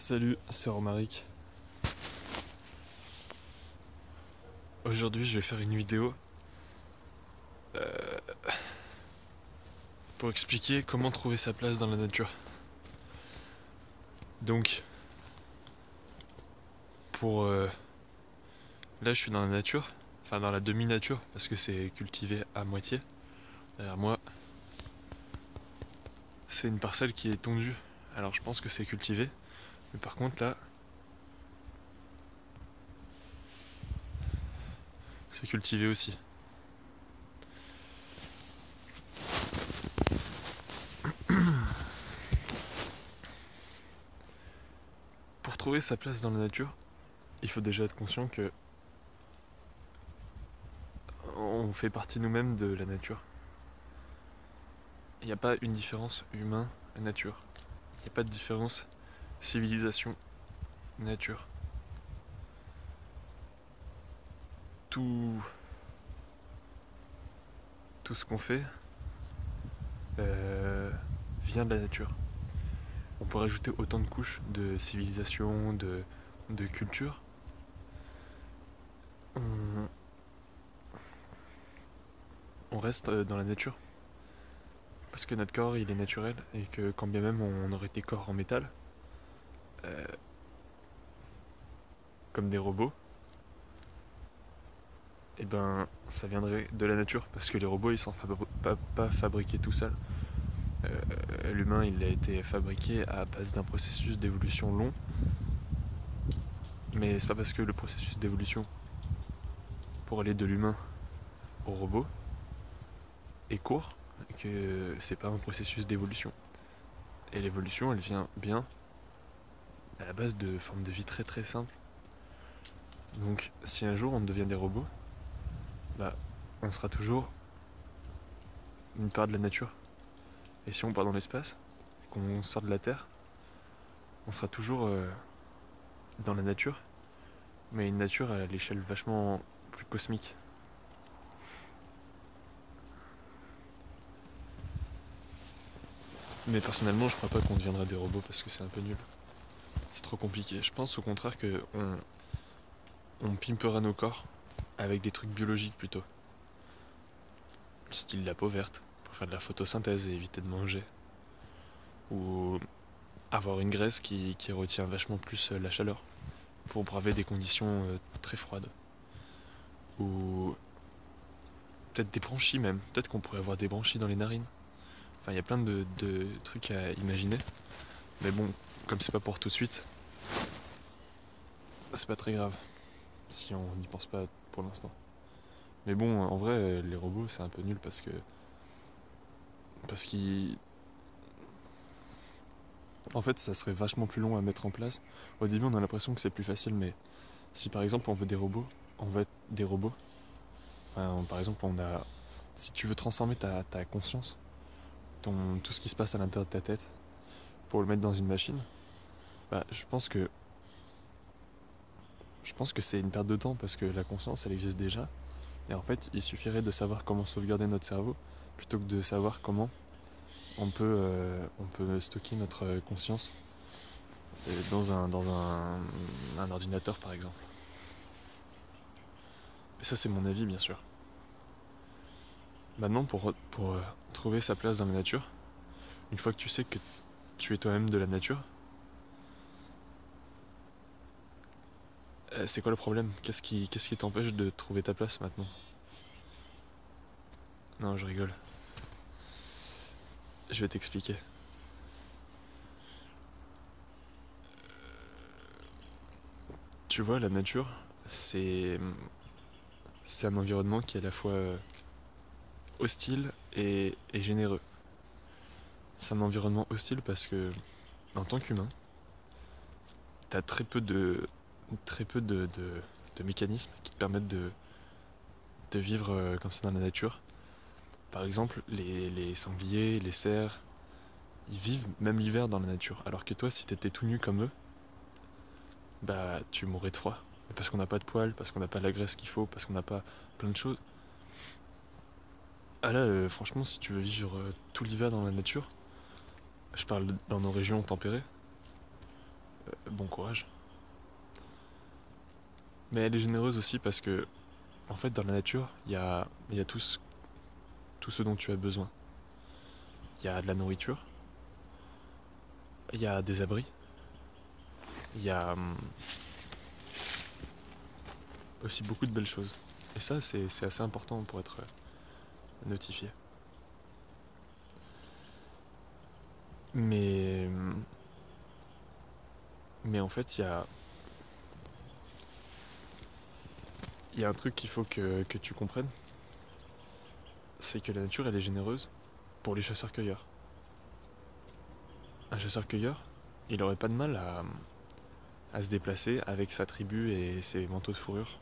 Salut, c'est Romaric. Aujourd'hui, je vais faire une vidéo pour expliquer comment trouver sa place dans la nature. Donc, pour là, je suis dans la nature, enfin dans la demi-nature, parce que c'est cultivé à moitié. Derrière moi, c'est une parcelle qui est tondue. Alors, je pense que c'est cultivé, mais par contre, là, c'est cultivé aussi. Pour trouver sa place dans la nature, il faut déjà être conscient que on fait partie nous-mêmes de la nature. Il n'y a pas une différence humain-nature. Il n'y a pas de différence civilisation-nature. Tout, tout ce qu'on fait euh, vient de la nature. On peut rajouter autant de couches de civilisation, de culture. On, on reste dans la nature. Parce que notre corps, il est naturel. Et que quand bien même on aurait des corps en métal, euh, comme des robots, et ben ça viendrait de la nature. Parce que les robots, ils sont pas fabriqués tout seuls. L'humain, il a été fabriqué à base d'un processus d'évolution long. Mais c'est pas parce que le processus d'évolution pour aller de l'humain au robot est court que c'est pas un processus d'évolution. Et l'évolution, elle vient bien à la base de formes de vie très très simples. Donc si un jour on devient des robots, bah on sera toujours une part de la nature. Et si on part dans l'espace, qu'on sort de la Terre, on sera toujours dans la nature, mais une nature à l'échelle vachement plus cosmique. Mais personnellement, je crois pas qu'on deviendra des robots parce que c'est un peu nul. C'est trop compliqué. Je pense au contraire que on pimpera nos corps avec des trucs biologiques plutôt. Style la peau verte, pour faire de la photosynthèse et éviter de manger. Ou avoir une graisse qui retient vachement plus la chaleur, pour braver des conditions très froides. Ou peut-être des branchies même. Peut-être qu'on pourrait avoir des branchies dans les narines. Enfin, il y a plein de trucs à imaginer. Mais bon, comme c'est pas pour tout de suite, c'est pas très grave si on n'y pense pas pour l'instant. Mais bon, en vrai, les robots, c'est un peu nul parce qu'ils en fait, ça serait vachement plus long à mettre en place. Au début, on a l'impression que c'est plus facile, mais si par exemple on veut des robots, on veut être des robots. Enfin, par exemple, si tu veux transformer ta conscience, tout ce qui se passe à l'intérieur de ta tête, pour le mettre dans une machine, bah, je pense que c'est une perte de temps parce que la conscience, elle existe déjà. Et en fait, il suffirait de savoir comment sauvegarder notre cerveau plutôt que de savoir comment on peut stocker notre conscience dans un ordinateur, par exemple. Et ça, c'est mon avis, bien sûr. Maintenant, pour trouver sa place dans la nature, une fois que tu sais que tu es toi-même de la nature, c'est quoi le problème? Qu'est-ce qui t'empêche de trouver ta place maintenant? Non, je rigole. Je vais t'expliquer. Tu vois, la nature, c'est un environnement qui est à la fois hostile et généreux. C'est un environnement hostile parce que, en tant qu'humain, t'as très peu de mécanismes qui te permettent de vivre comme ça dans la nature. Par exemple, les sangliers, les cerfs, ils vivent même l'hiver dans la nature. Alors que toi, si t'étais tout nu comme eux, bah tu mourrais de froid. Parce qu'on n'a pas de poils, parce qu'on n'a pas la graisse qu'il faut, parce qu'on n'a pas plein de choses. Ah là, franchement, si tu veux vivre tout l'hiver dans la nature, je parle dans nos régions tempérées, bon courage. Mais elle est généreuse aussi parce que, en fait, dans la nature, il y a tout ce dont tu as besoin. Il y a de la nourriture, il y a des abris, il y a aussi beaucoup de belles choses. Et ça, c'est assez important pour être notifié. Mais, mais en fait, il y a un truc qu'il faut que tu comprennes, c'est que la nature, elle est généreuse pour les chasseurs-cueilleurs. Un chasseur-cueilleur, il aurait pas de mal à se déplacer avec sa tribu et ses manteaux de fourrure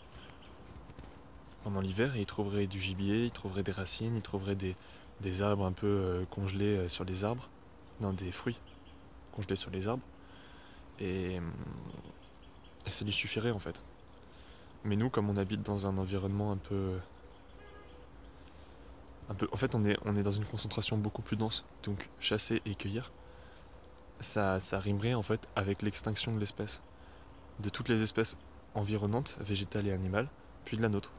pendant l'hiver et il trouverait du gibier, il trouverait des racines, il trouverait des arbres un peu congelés sur les arbres, non, des fruits congelés sur les arbres et ça lui suffirait en fait. Mais nous, comme on habite dans un environnement en fait, on est dans une concentration beaucoup plus dense, donc chasser et cueillir, ça rimerait en fait avec l'extinction de l'espèce, de toutes les espèces environnantes, végétales et animales, puis de la nôtre.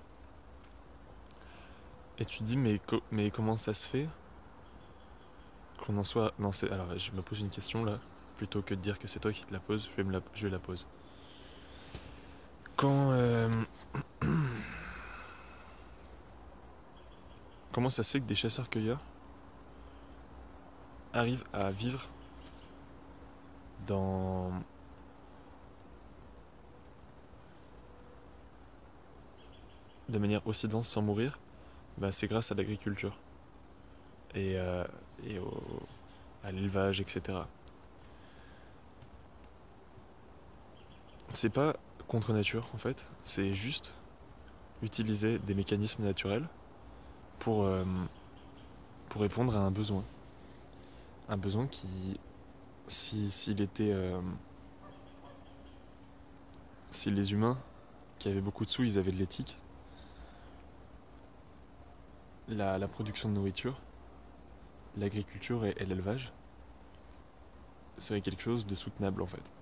Et tu te dis, mais comment ça se fait qu'on en soit. Non, alors je me pose une question là, plutôt que de dire que c'est toi qui te la poses, je la pose. Quand. Comment ça se fait que des chasseurs-cueilleurs arrivent à vivre dans. De manière aussi dense sans mourir? Bah, c'est grâce à l'agriculture et, et à l'élevage, etc. C'est pas contre nature en fait, c'est juste utiliser des mécanismes naturels pour, euh, pour répondre à un besoin. Un besoin qui, s'il était. Si les humains qui avaient beaucoup de sous, ils avaient de l'éthique, la production de nourriture, l'agriculture et l'élevage serait quelque chose de soutenable en fait.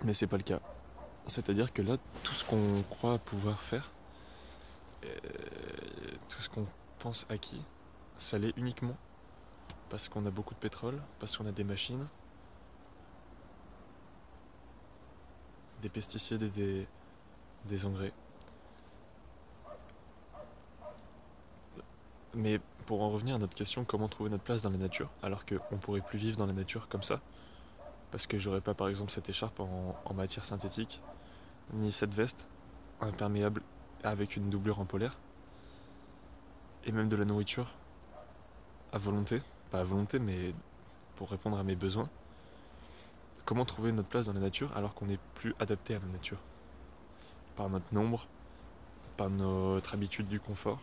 Mais c'est pas le cas. C'est-à-dire que là, tout ce qu'on croit pouvoir faire, euh, tout ce qu'on pense acquis, ça l'est uniquement parce qu'on a beaucoup de pétrole, parce qu'on a des machines, des pesticides et des engrais. Mais pour en revenir à notre question, comment trouver notre place dans la nature, alors qu'on pourrait plus vivre dans la nature comme ça, parce que j'aurais pas par exemple cette écharpe en matière synthétique, ni cette veste imperméable avec une doublure en polaire, et même de la nourriture à volonté, pas à volonté, mais pour répondre à mes besoins. Comment trouver notre place dans la nature alors qu'on n'est plus adapté à la nature? Par notre nombre, par notre habitude du confort,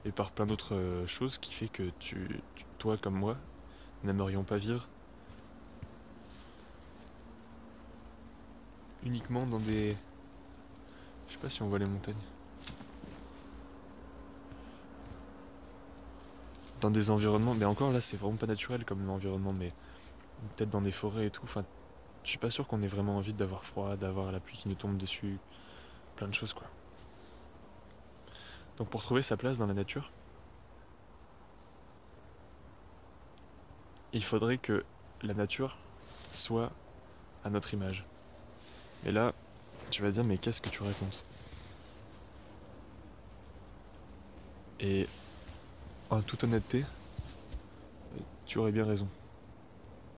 et par plein d'autres choses qui fait que toi comme moi, n'aimerions pas vivre uniquement dans des. Je sais pas si on voit les montagnes. Dans des environnements, mais encore là c'est vraiment pas naturel comme environnement, mais peut-être dans des forêts et tout. Enfin, je suis pas sûr qu'on ait vraiment envie d'avoir froid, d'avoir la pluie qui nous tombe dessus, plein de choses quoi. Donc pour trouver sa place dans la nature, il faudrait que la nature soit à notre image. Et là, tu vas dire mais qu'est-ce que tu racontes? Et en toute honnêteté, tu aurais bien raison.